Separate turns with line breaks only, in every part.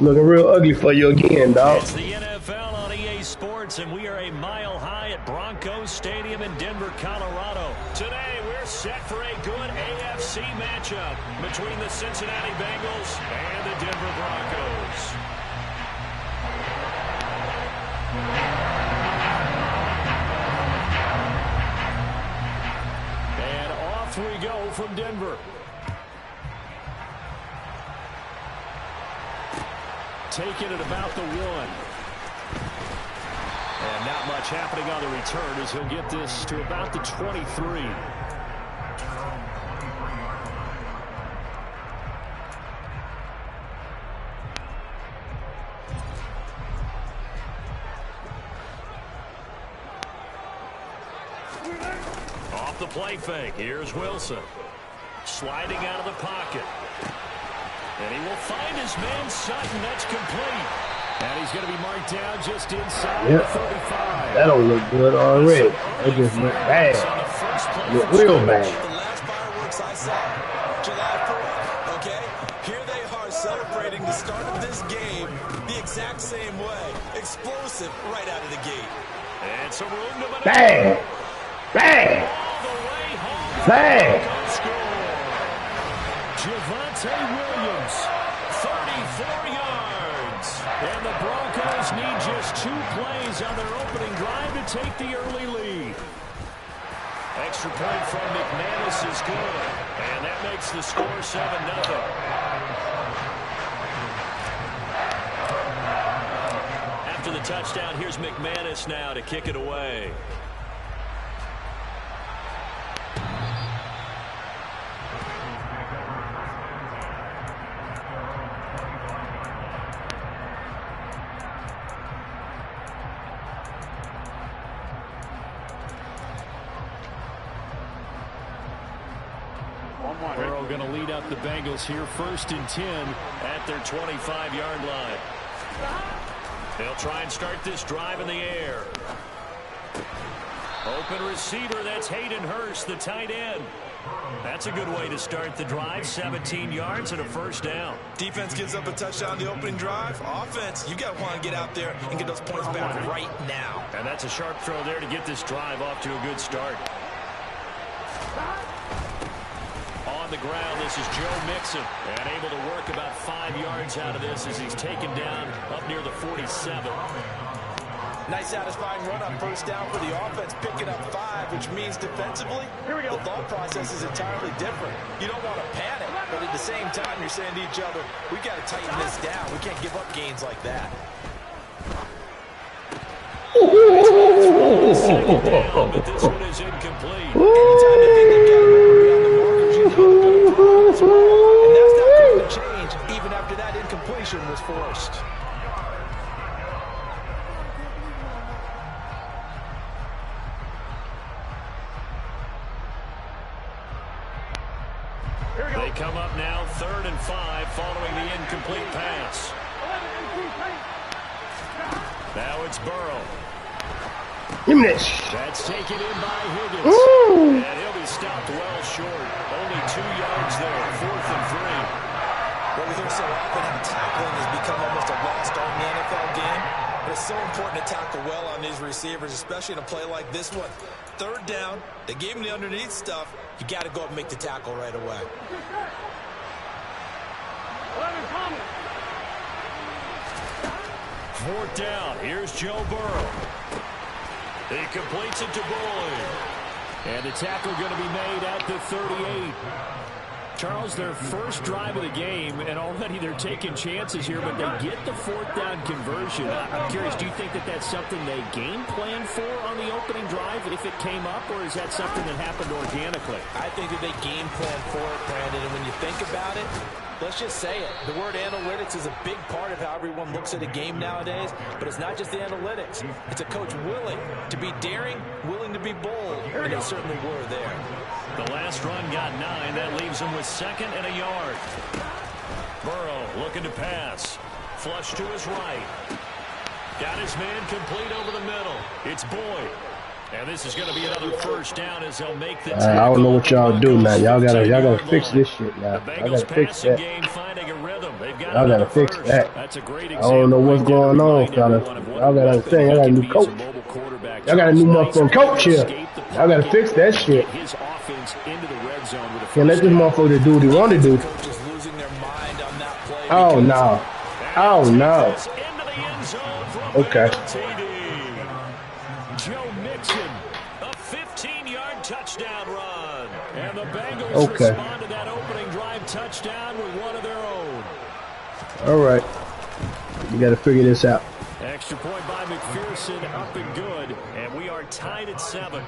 Looking real ugly for you again, dog.
It's the NFL on EA Sports, and we are a mile high at Broncos Stadium in Denver, Colorado. Today, we're set for a good AFC matchup between the Cincinnati Bengals and the Denver Broncos. And off we go from Denver. Taking it about the 1. And not much happening on the return as he'll get this to about the 23. Off the play fake. Here's Wilson. Sliding out of the pocket. And he will find his man Sutton. That's complete. And he's going to be marked down just inside the 35.
That don't look good already. That just went bad. Look real bad.
The last fireworks I saw, July 4th, okay? Here they are celebrating the start of this game the exact same way. Explosive right out of the gate.
And some room to maneuver.
Bang! Bang!
All the way home.
Bang!
Javonte Williams, 34 yards. And the Broncos need just 2 plays on their opening drive to take the early lead. Extra point from McManus is good. And that makes the score 7-0. After the touchdown, here's McManus now to kick it away. Burrow going to lead up the Bengals here, 1st and 10 at their 25-yard line. They'll try and start this drive in the air. Open receiver, that's Hayden Hurst, the tight end. That's a good way to start the drive, 17 yards and a 1st down.
Defense gives up a touchdown the opening drive. Offense, you got to want to get out there and get those points back right now.
And that's a sharp throw there to get this drive off to a good start. On the ground, this is Joe Mixon, and able to work about 5 yards out of this as he's taken down up near the 47.
Nice satisfying run up, 1st down for the offense, picking up 5, which means defensively, the thought process is entirely different. You don't want to panic, but at the same time, you're saying to each other, we got to tighten this down. We can't give up gains like that.
Down, but this one is incomplete.
Anytime you think they've got a number beyond the markers, you know they're going to throw it as well. And that's not going to change even after that incompletion was forced.
They come up now 3rd and 5 following the incomplete pass. Now it's Burrow. That's taken in by Higgins.
Ooh.
And he'll be stopped well short. Only 2 yards there, 4th and 3.
What we hear so often, how tackling has become almost a lost art in the NFL game. But it's so important to tackle well on these receivers, especially in a play like this one. 3rd down, they gave him the underneath stuff. You got to go up and make the tackle right away.
4th down. Here's Joe Burrow. He completes it to Boyd. And the tackle going to be made at the 38. Charles, their first drive of the game, and already they're taking chances here, but they get the 4th down conversion. I'm curious, do you think that that's something they game plan for on the opening drive if it came up, or is that something that happened organically?
I think that they game plan for it, Brandon, and when you think about it, let's just say it. The word analytics is a big part of how everyone looks at a game nowadays, but it's not just the analytics. It's a coach willing to be daring, willing to be bold, and they certainly were there.
The last run got 9. That leaves him with 2nd and a yard. Burrow looking to pass. Flush to his right. Got his man complete over the middle. It's Boyd. And this is going to be another first down as he'll make the tackle.
I don't know what y'all do now. Y'all gotta fix this shit, y'all. Y'all gotta fix that. Y'all gotta fix that. I don't know what's going on, fellas. Y'all gotta understand. Y'all got a new coach. Y'all got a new motherfucking coach here. Y'all gotta fix that shit. Can't let this motherfucker do what he want to do. Oh no. Oh no. Okay.
A 15-yard touchdown run. And the Bengals respond to that opening drive touchdown with one of their own.
All right. You got to figure this out.
Extra point by McPherson, up and good. And we are tied at 7.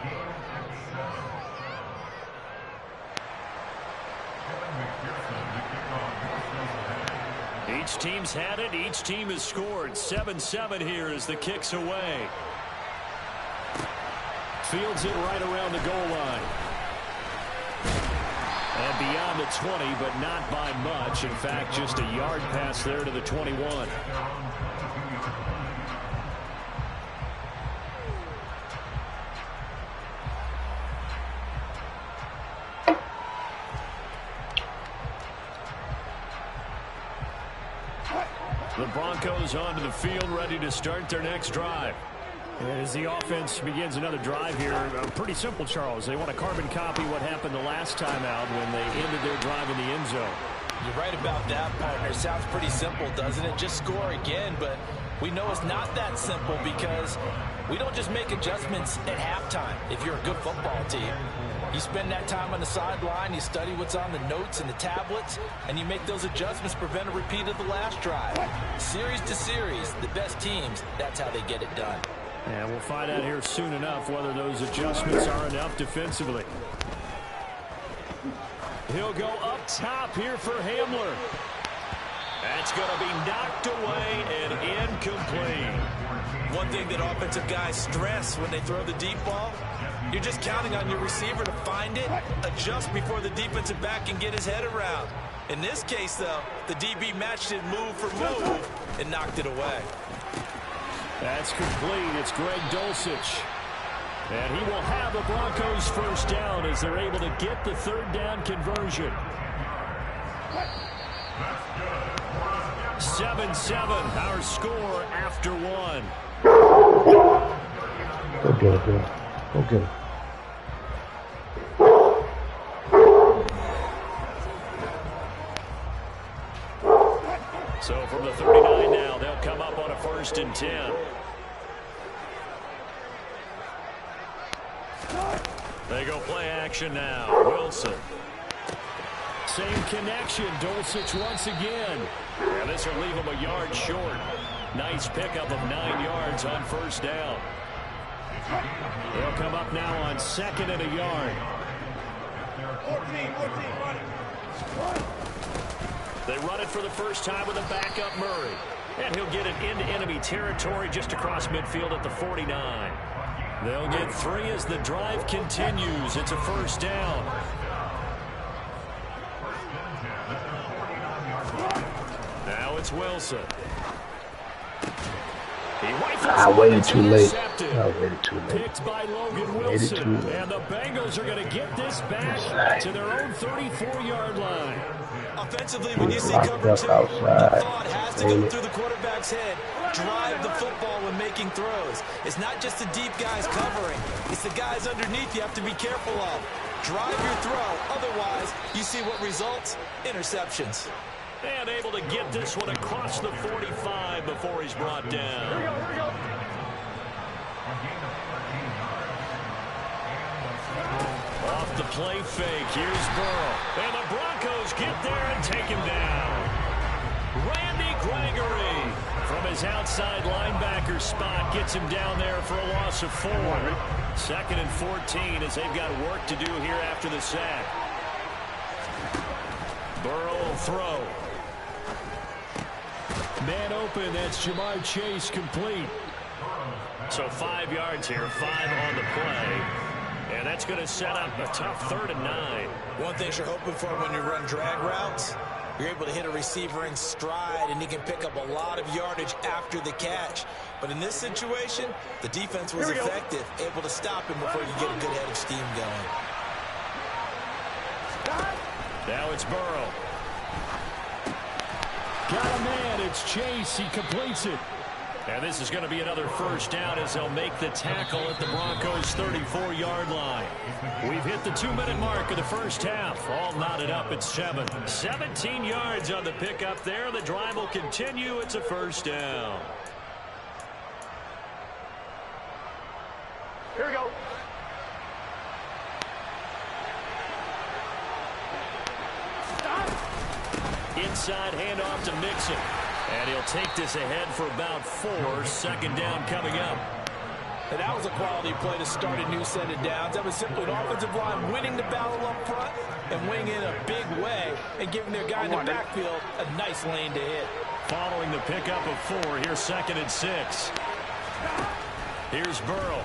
Each team's had it. Each team has scored. 7-7 here as the kick's away. Fields it right around the goal line. And beyond the 20, but not by much. In fact, just a yard pass there to the 21. The Broncos onto the field, ready to start their next drive. As the offense begins another drive here, pretty simple, Charles. They want to carbon copy what happened the last time out when they ended their drive in the end zone.
You're right about that, partner. Sounds pretty simple, doesn't it? Just score again, but we know it's not that simple because we don't just make adjustments at halftime if you're a good football team. You spend that time on the sideline, you study what's on the notes and the tablets, and you make those adjustments, prevent a repeat of the last drive. Series to series, the best teams, that's how they get it done.
And we'll find out here soon enough whether those adjustments are enough defensively. He'll go up top here for Hamler. That's going to be knocked away and incomplete.
One thing that offensive guys stress when they throw the deep ball, you're just counting on your receiver to find it, adjust before the defensive back can get his head around. In this case, though, the DB matched it move for move and knocked it away.
That's complete. It's Greg Dulcich. And he will have the Broncos first down as they're able to get the third down conversion. 7-7, our score after one.
Go get it, girl. Go get it.
So from the 39 now, they'll come up on a 1st and 10. They go play action now. Wilson. Same connection. Dulcich once again. And this will leave him a yard short. Nice pickup of 9 yards on 1st down. They'll come up now on 2nd and a yard. They run it for the first time with a backup Murray. And he'll get it into enemy territory just across midfield at the 49. They'll get 3 as the drive continues. It's a 1st down. Now it's Wilson.
I waited too late. I waited too late.
Picked by Logan Wilson. And the Bengals are going to get this back to their own 34-yard line.
Offensively, when you see cover 2, the thought has to go through the quarterback's head. Drive the football when making throws. It's not just the deep guys covering. It's the guys underneath you have to be careful of. Drive your throw. Otherwise, you see what results? Interceptions.
And able to get this one across the 45 before he's brought down. Here we go. Off the play fake. Here's Burrow. And the Broncos get there and take him down. Randy Gregory from his outside linebacker spot gets him down there for a loss of 4. 2nd and 14 as they've got work to do here after the sack. Burrow will throw. Man open, that's Jamar Chase complete. So 5 yards here, 5 on the play. And that's going to set up a tough 3rd and 9.
One thing you're hoping for when you run drag routes, You're able to hit a receiver in stride, and he can pick up a lot of yardage after the catch. But in this situation, the defense was effective, able to stop him before you get a good head of steam going.
Now it's Burrow. Got a man. It's Chase. He completes it. And this is going to be another first down as they'll make the tackle at the Broncos' 34-yard line. We've hit the 2-minute mark of the first half. All knotted up at 7. 17 yards on the pickup there. The drive will continue. It's a first down.
Here we go.
Inside handoff to Mixon. And he'll take this ahead for about 4. Second down coming up.
And that was a quality play to start a new set of downs. That was simply an offensive line winning the battle up front and winning in a big way and giving their guy in the backfield a nice lane to hit.
Following the pickup of 4, here's 2nd and 6. Here's Burrow.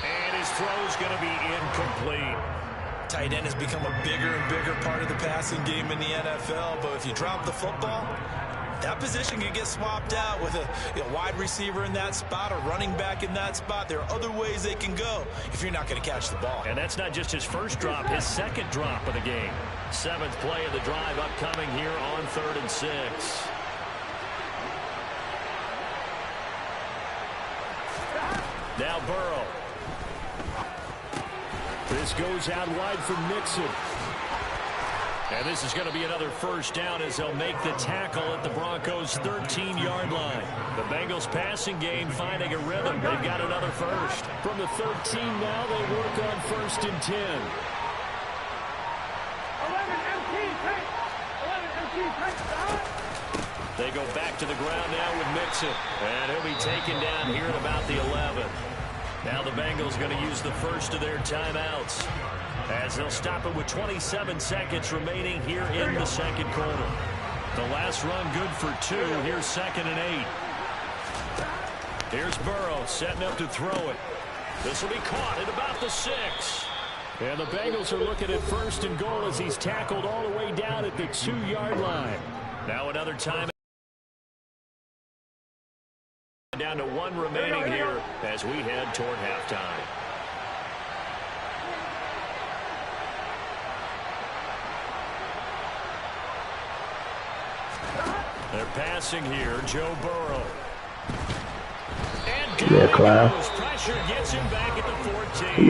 And his throw's going to be incomplete.
Tight end has become a bigger and bigger part of the passing game in the NFL, but if you drop the football, that position can get swapped out with a wide receiver in that spot, a running back in that spot. There are other ways they can go if you're not going to catch the ball.
And that's not just his first drop, his second drop of the game. 7th play of the drive upcoming here on 3rd and 6. Now Burrow. This goes out wide for Mixon. And this is going to be another first down as they'll make the tackle at the Broncos' 13-yard line. The Bengals passing game finding a rhythm. They've got another first. From the 13 now, they work on 1st and 10.
11 MT, take. 11 MT, take.
They go back to the ground now with Mixon. And he'll be taken down here at about the 11. Now the Bengals going to use the first of their timeouts as they'll stop it with 27 seconds remaining here in the second quarter. The last run good for 2. Here's 2nd and 8. Here's Burrow setting up to throw it. This will be caught at about the 6. And the Bengals are looking at 1st and goal as he's tackled all the way down at the 2-yard line. Now another time. Down to 1 remaining here as we head toward halftime. They're passing here. Joe Burrow. And goes. Pressure gets him back at the 14.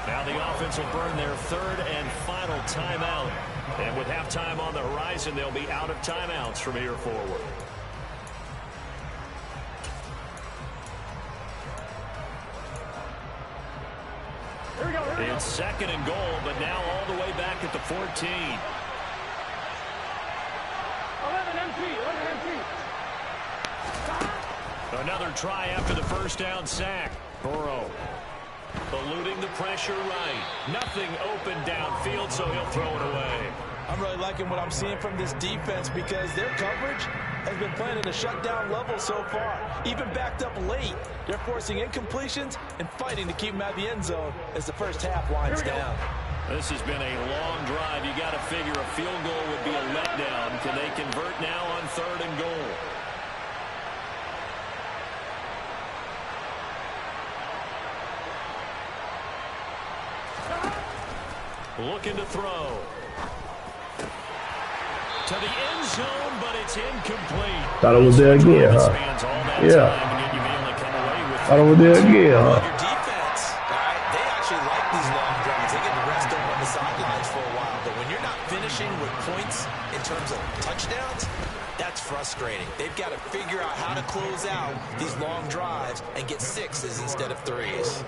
Now the offense will burn their 3rd and final timeout. And with halftime on the horizon, they'll be out of timeouts from here forward. It's 2nd and goal, but now all the way back at the 14.
11 MT, 11 MT.
Another try after the first down sack. Burrow eluding the pressure right. Nothing open downfield, so he'll throw it away.
I'm really liking what I'm seeing from this defense because their coverage has been playing at a shutdown level so far. Even backed up late, they're forcing incompletions and fighting to keep them out of the end zone as the first half winds down.
This has been a long drive. You got to figure a field goal would be a letdown. Can they convert now on 3rd and goal? Looking to throw. To the end zone, but it's incomplete.
Thought it was there again, huh? Yeah. Thought it was there again, huh?
Your defense, they actually like these long drives. They get the rest over on the sidelines for a while. But when you're not finishing with points in terms of touchdowns, that's frustrating. They've got to figure out how to close out these long drives and get 6s instead of 3s.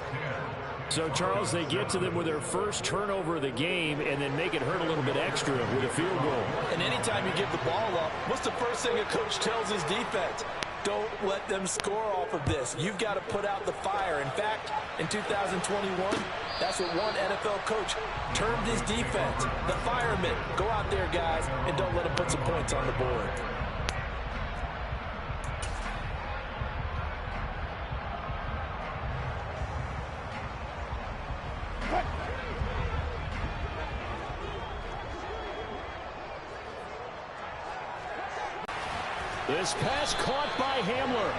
So, Charles, they get to them with their first turnover of the game and then make it hurt a little bit extra with a field goal.
And anytime you give the ball up, what's the first thing a coach tells his defense? Don't let them score off of this. You've got to put out the fire. In fact, in 2021, that's what one NFL coach termed his defense. The firemen. Go out there, guys, and don't let them put some points on the board.
This pass caught by Hamler.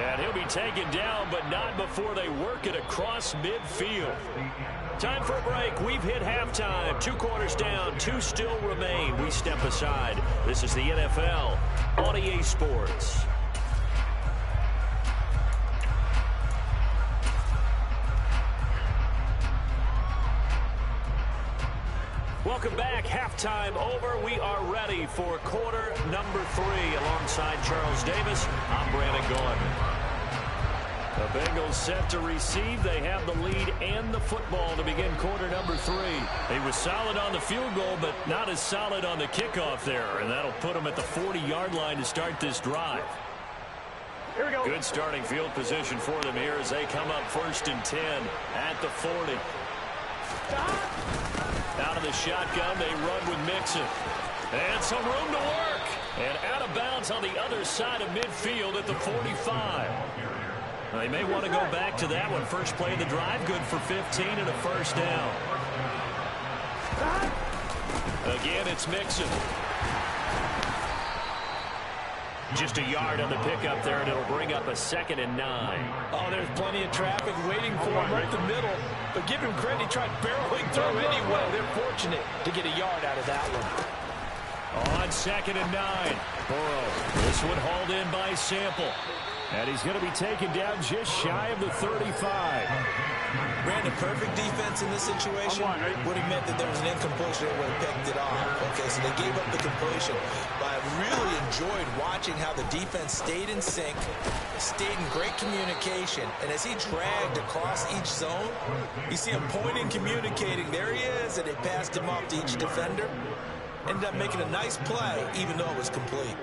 And he'll be taken down, but not before they work it across midfield. Time for a break. We've hit halftime. 2 quarters down, 2 still remain. We step aside. This is the NFL on EA Sports. Welcome back. Halftime over. We are ready for quarter number 3. Alongside Charles Davis, I'm Brandon Gordon. The Bengals set to receive. They have the lead and the football to begin quarter number 3. He was solid on the field goal, but not as solid on the kickoff there. And that'll put him at the 40-yard line to start this drive.
Here we go.
Good starting field position for them here as they come up 1st and 10 at the 40. Out of the shotgun, they run with Mixon. And some room to work. And out of bounds on the other side of midfield at the 45. They may want to go back to that one. First play of the drive, good for 15 and a first down. Again, it's Mixon. Just a yard on the pickup there, and it'll bring up a 2nd and 9.
Oh, there's plenty of traffic waiting for him up the middle. But give him credit, he tried barreling through anyway. They're fortunate to get a yard out of that one.
On 2nd and 9, Burrow. This one hauled in by Sample. And he's going to be taken down just shy of the 35.
Brandon, perfect defense in this situation would have meant that there was an incompletion that would have picked it off. Okay, so they gave up the completion. But I really enjoyed watching how the defense stayed in sync, stayed in great communication. And as he dragged across each zone, you see him pointing, communicating. There he is, and they passed him off to each defender. Ended up making a nice play, even though it was complete.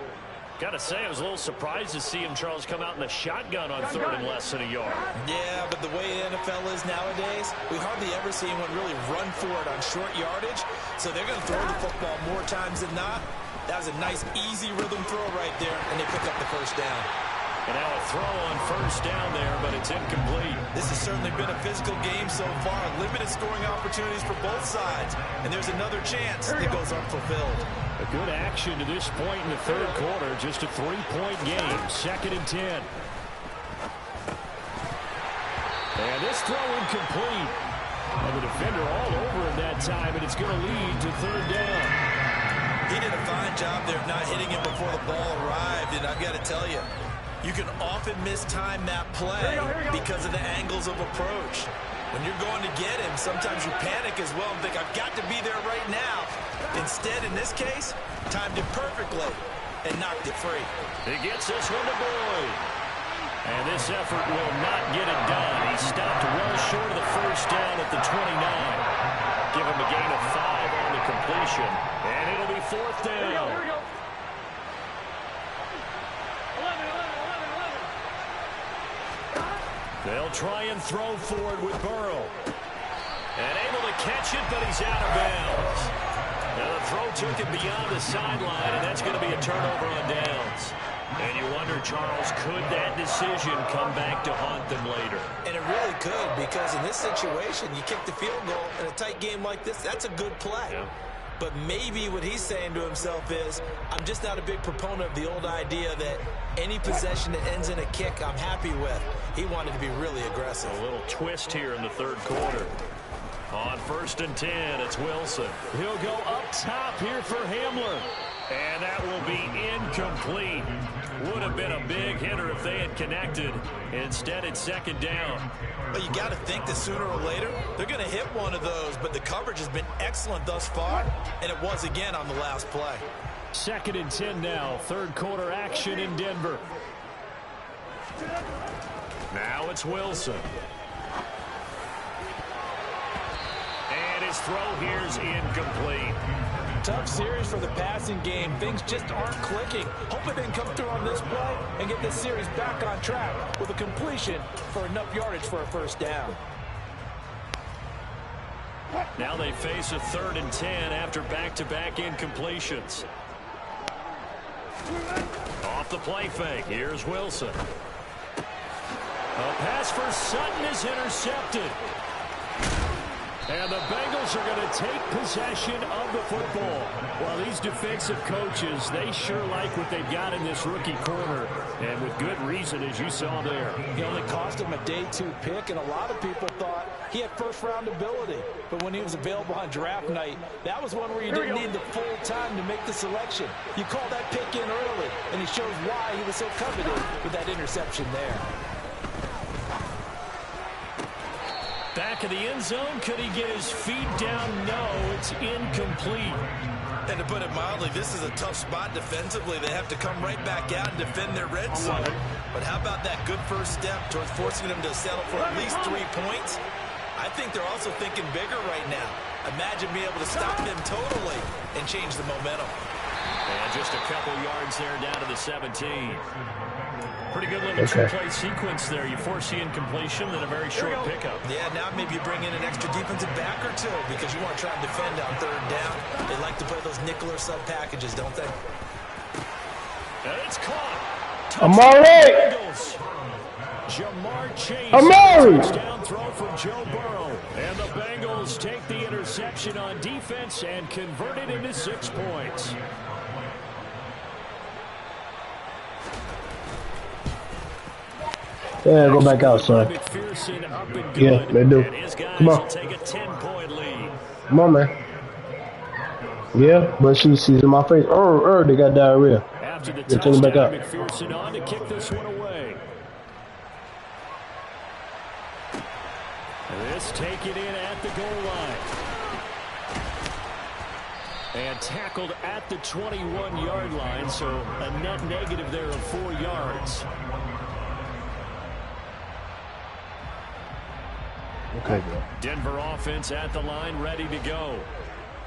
Got to say, I was a little surprised to see him, Charles, come out in the shotgun on 3rd and less than a yard.
Yeah, but the way the NFL is nowadays, we hardly ever see anyone really run for it on short yardage. So they're going to throw the football more times than not. That was a nice, easy rhythm throw right there, and they pick up the first down.
And now a throw on first down there, but it's incomplete.
This has certainly been a physical game so far. Limited scoring opportunities for both sides. And there's another chance that goes unfulfilled.
A good action to this point in the 3rd quarter. Just a 3-point game. 2nd and 10. And this throw incomplete. And the defender all over him that time, and it's going to lead to 3rd down.
He did a fine job there of not hitting him before the ball arrived. And I've got to tell you, you can often mistime that play because of the angles of approach. When you're going to get him, sometimes you panic as well and think, I've got to be there right now. Instead, in this case, timed it perfectly and knocked it free.
He gets this one to Boyd. And this effort will not get it done. He stopped well short of the first down at the 29. Give him a gain of 5 on the completion. And it'll be 4th down.
Here we go. 11.
They'll try and throw forward with Burrow. And able to catch it, but he's out of bounds. Now the throw took it beyond the sideline, and that's going to be a turnover on downs. And you wonder, Charles, could that decision come back to haunt them later?
And it really could, because in this situation, you kick the field goal in a tight game like this, that's a good play.
Yeah.
But maybe what he's saying to himself is, I'm just not a big proponent of the old idea that any possession that ends in a kick I'm happy with. He wanted to be really aggressive.
A little twist here in the 3rd quarter. On 1st and 10, it's Wilson. He'll go up top here for Hamler. And that will be incomplete. Would have been a big hitter if they had connected. Instead, it's 2nd down.
But you got to think that sooner or later, they're going to hit one of those. But the coverage has been excellent thus far, and it was again on the last play.
2nd and 10 now. 3rd quarter action in Denver. Now it's Wilson. And his throw here's incomplete.
Tough series for the passing game. Things just aren't clicking. Hope it didn't come through on this play and get this series back on track with a completion for enough yardage for a first down.
Now they face a 3rd and 10 after back-to-back incompletions. Off the play fake. Here's Wilson. A pass for Sutton is intercepted. And the Bengals are going to take possession of the football. Well, these defensive coaches, they sure like what they've got in this rookie corner. And with good reason, as you saw there.
He only cost him a day 2 pick, and a lot of people thought he had first-round ability. But when he was available on draft night, that was one where you didn't need the full time to make the selection. You call that pick in early, and he shows why he was so coveted with that interception there.
Back of the end zone. Could he get his feet down? No, it's incomplete.
And to put it mildly, this is a tough spot defensively. They have to come right back out and defend their red zone. But how about that good first step towards forcing them to settle for at least 3 points? I think they're also thinking bigger right now. Imagine being able to stop them totally and change the momentum.
And just a couple yards there down to the 17. Pretty good little two-play sequence there. You force the incompletion, then a very short pickup.
Yeah, now maybe you bring in an extra defensive back or two because you want to try and defend on 3rd down. They like to play those nickel or sub packages, don't they?
And it's caught.
Amari!
Jamar Chase.
Amari!
Touchdown throw from Joe Burrow. And the Bengals take the interception on defense and convert it into 6 points.
Yeah, go back out, son. Yeah, they do. Come on. Come on, man. Yeah, but she's in my face. They got diarrhea.
After the
take him back out.
McPherson on to kick this one away. This take it in at the goal line. And tackled at the 21-yard line, so a net negative there of 4 yards.
Okay, bro.
Denver offense at the line, ready to go.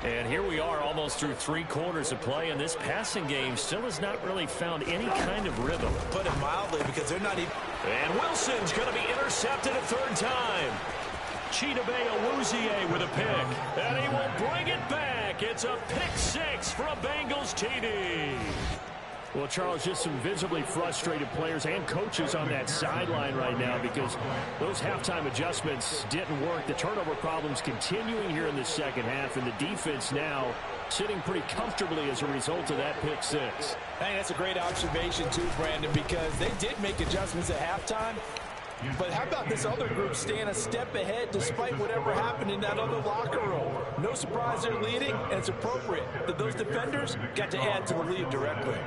And here we are almost through 3 quarters of play, and this passing game still has not really found any kind of rhythm.
Put it mildly, because they're not even...
And Wilson's going to be intercepted a 3rd time. Chidobe Awuzie with a pick. And he will bring it back. It's a pick 6 for a Bengals TD. Well, Charles, just some visibly frustrated players and coaches on that sideline right now because those halftime adjustments didn't work. The turnover problems continuing here in the second half, and the defense now sitting pretty comfortably as a result of that pick 6.
Hey, that's a great observation too, Brandon, because they did make adjustments at halftime. But how about this other group staying a step ahead despite whatever happened in that other locker room? No surprise they're leading, and it's appropriate that those defenders got to add to the lead directly.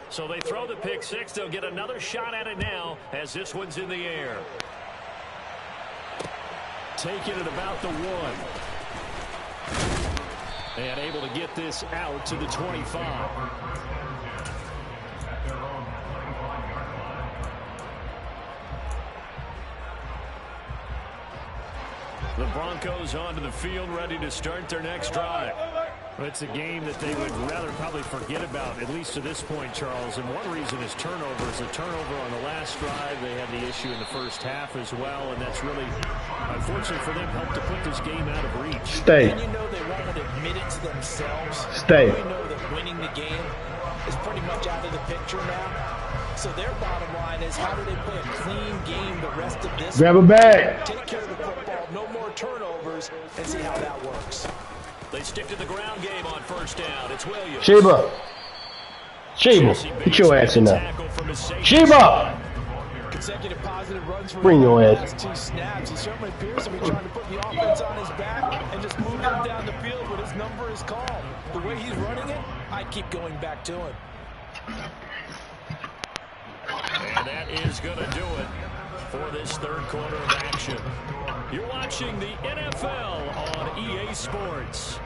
So they throw the pick 6. They'll get another shot at it now as this one's in the air. Taking it about the 1. And able to get this out to the 25. The Broncos onto the field, ready to start their next drive. It's a game that they would rather probably forget about, at least to this point, Charles. And one reason is turnovers. A turnover on the last drive. They had the issue in the first half as well, and that's really, unfortunately for them, helped to put this game out of reach.
Stay.
And you know they won't admit it to themselves.
Stay.
We know that winning the game is pretty much out of the picture now. So their bottom line is, how do they play a clean game the rest of this?
Grab a bag.
Take care of the football, no more turnovers, and see how that works.
They stick to the ground game on 1st down. It's Williams.
Sheba, put your ass in there. Sheba!
Consecutive positive runs for
Bring your
the
ass.
last 2 snaps. He certainly appears to be trying to put the offense on his back and just move him down the field when his number is called. The way he's running it, I keep going back to him.
And that is going to do it for this 3rd quarter of action. You're watching the NFL on EA Sports.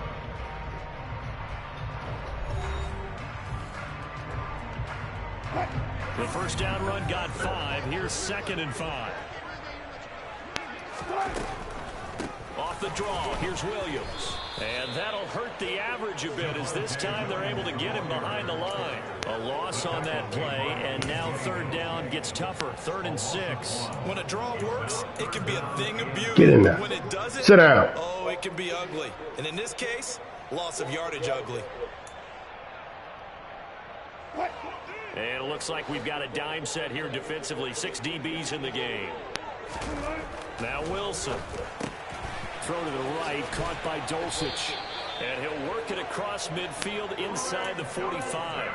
The 1st down run got 5. Here's 2nd and 5. Off the draw, here's Williams. And that'll hurt the average a bit as this time they're able to get him behind the line. A loss on that play, and now 3rd down gets tougher. 3rd and 6.
When a draw works, it can be a thing of beauty.
Get in there.
When it doesn't,
sit down.
Oh, it can be ugly. And in this case, loss of yardage ugly.
And it looks like we've got a dime set here defensively. 6 DBs in the game. Now Wilson. Throw to the right, caught by Dulcich. And he'll work it across midfield inside the 45.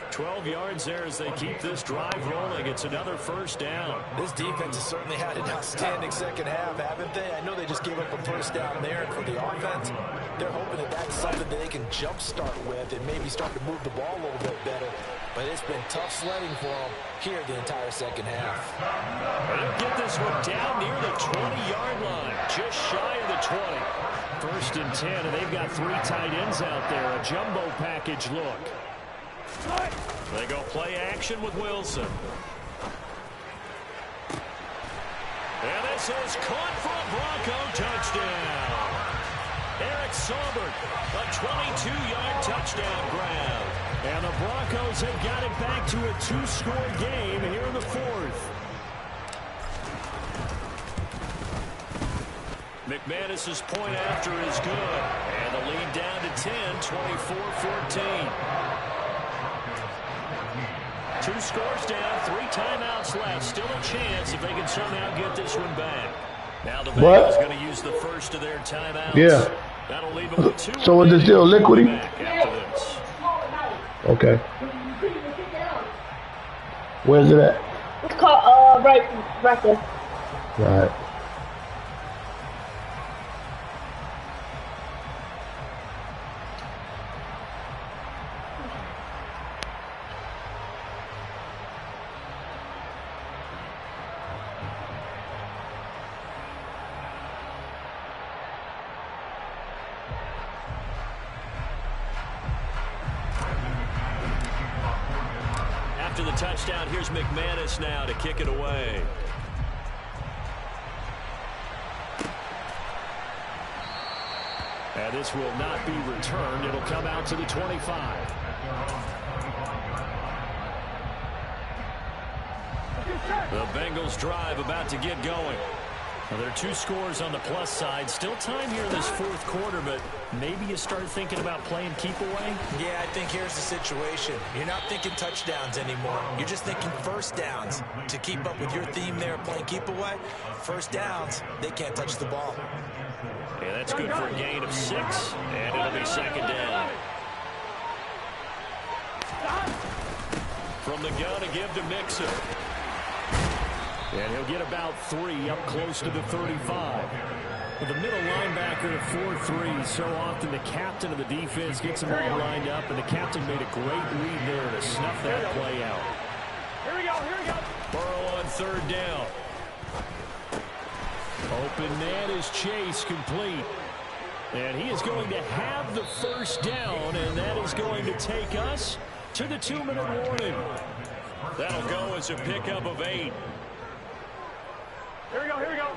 12 yards there as they keep this drive rolling. It's another first down.
This defense has certainly had an outstanding second half, haven't they? I know they just gave up a first down there, and for the offense, they're hoping that that's something that they can jumpstart with and maybe start to move the ball a little bit better. But it's been tough sledding for them here the entire second half.
They'll get this one down near the 20-yard line, just shy of the 20. First and 10, and they've got 3 tight ends out there. A jumbo package look. They go play action with Wilson. And this is caught for a Bronco touchdown. Eric Saubert, a 22-yard touchdown grab. And the Broncos have got it back to a 2-score game here in the 4th. McManus's point after is good. And the lead down to 10, 24-14. 2 scores down, 3 timeouts left. Still a chance if they can somehow get this one back. Now the Bengals going to use the first of their timeouts.
Yeah.
That'll leave them with 2.
So is it still liquidy?
After this.
Okay. Where's it at?
It's called right there.
Right.
After the touchdown, here's McManus now to kick it away. And this will not be returned. It'll come out to the 25. The Bengals drive about to get going. Well, there are 2 scores on the plus side. Still time here in this 4th quarter, but maybe you start thinking about playing keep away?
Yeah, I think here's the situation. You're not thinking touchdowns anymore. You're just thinking first downs. To keep up with your theme there, playing keep away, first downs, they can't touch the ball.
Yeah, that's good for a gain of 6, and it'll be second down. From the gun to give to Mixon. And he'll get about 3 up close to the 35. With the middle linebacker at 4-3, so often the captain of the defense gets them all lined up, and the captain made a great read there to snuff that play out.
Here we go.
Burrow on 3rd down. Open man is Chase, complete. And he is going to have the first down, and that is going to take us to the 2-minute warning. That'll go as a pickup of 8.
Here we go. 12.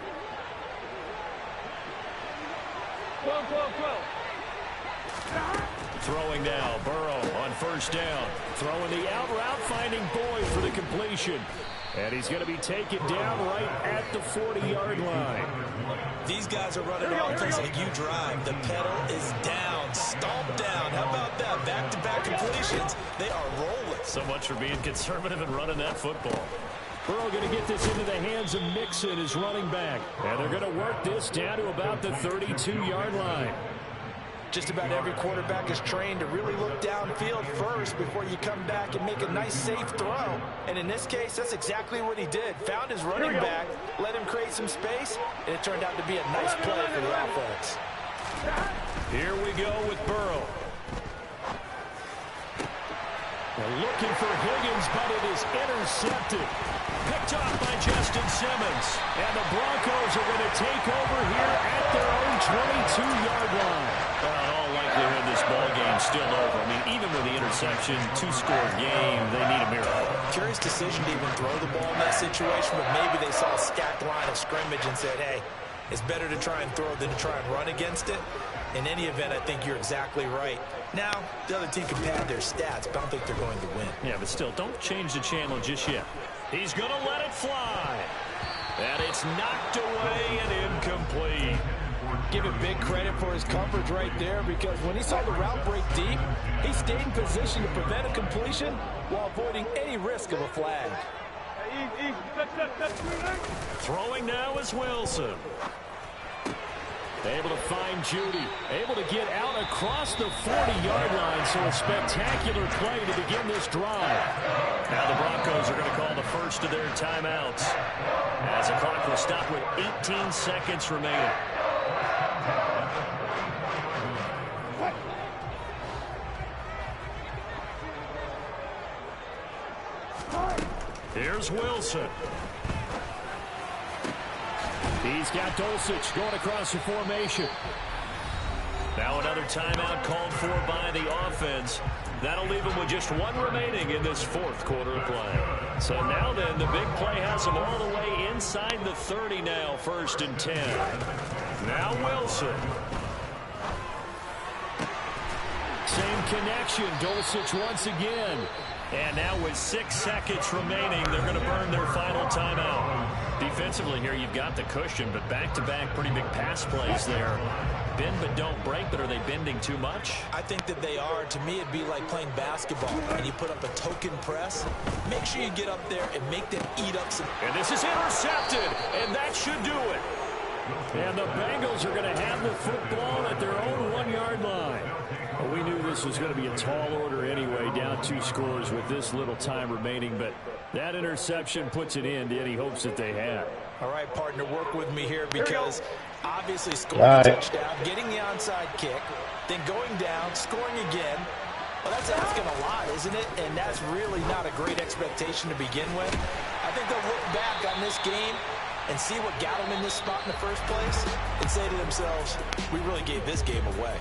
Throwing now, Burrow on 1st down. Throwing the out route, finding Boyd for the completion. And he's going to be taken down right at the 40-yard line.
These guys are running offense like you drive. The pedal is down, stomped down. How about that? Back-to-back completions. They are rolling.
So much for being conservative and running that football. Burrow going to get this into the hands of Mixon, his running back. And they're going to work this down to about the 32-yard line.
Just about every quarterback is trained to really look downfield first before you come back and make a nice, safe throw. And in this case, that's exactly what he did. Found his running back, let him create some space, and it turned out to be a nice play for the offense.
Here we go with Burrow. They're looking for Higgins, but it is intercepted. Picked off by Justin Simmons. And the Broncos are going to take over here at their own 22-yard line. Well, in all likelihood, this ball game's still over. I mean, even with the interception, 2-score game, they need a miracle.
Curious decision to even throw the ball in that situation, but maybe they saw a stacked line of scrimmage and said, hey, it's better to try and throw than to try and run against it. In any event, I think you're exactly right. Now, the other team can pad their stats, but I don't think they're going to win.
Yeah, but still, don't change the channel just yet. He's going to let it fly. And it's knocked away and incomplete.
Give him big credit for his coverage right there, because when he saw the route break deep, he stayed in position to prevent a completion while avoiding any risk of a flag.
Throwing now is Wilson. Able to find Judy. Able to get out across the 40-yard line. So a spectacular play to begin this drive. Now the Broncos are going to call the first of their timeouts, as the clock will stop with 18 seconds remaining. Here's Wilson. He's got Dulcich going across the formation. Now another timeout called for by the offense. That'll leave them with just one remaining in this fourth quarter of play. So now then, the big play has them all the way inside the 30 now, 1st and 10. Now Wilson. Same connection, Dulcich once again. And now with 6 seconds remaining, they're going to burn their final timeout. Defensively here, you've got the cushion, but back-to-back pretty big pass plays there. Bend but don't break, but are they bending too much?
I think that they are. To me, it'd be like playing basketball, and you put up a token press. Make sure you get up there and make them eat up some.
And this is intercepted, and that should do it. And the Bengals are going to have the football at their own 1-yard line. Well, we knew this was going to be a tall order anyway, down 2 scores with this little time remaining, but that interception puts an end to any hopes that they had.
All right, partner, work with me here, because obviously scoring a touchdown, getting the onside kick, then going down, scoring again. Well, that's asking a lot, isn't it? And that's really not a great expectation to begin with. I think they'll look back on this game and see what got them in this spot in the first place and say to themselves, we really gave this game away.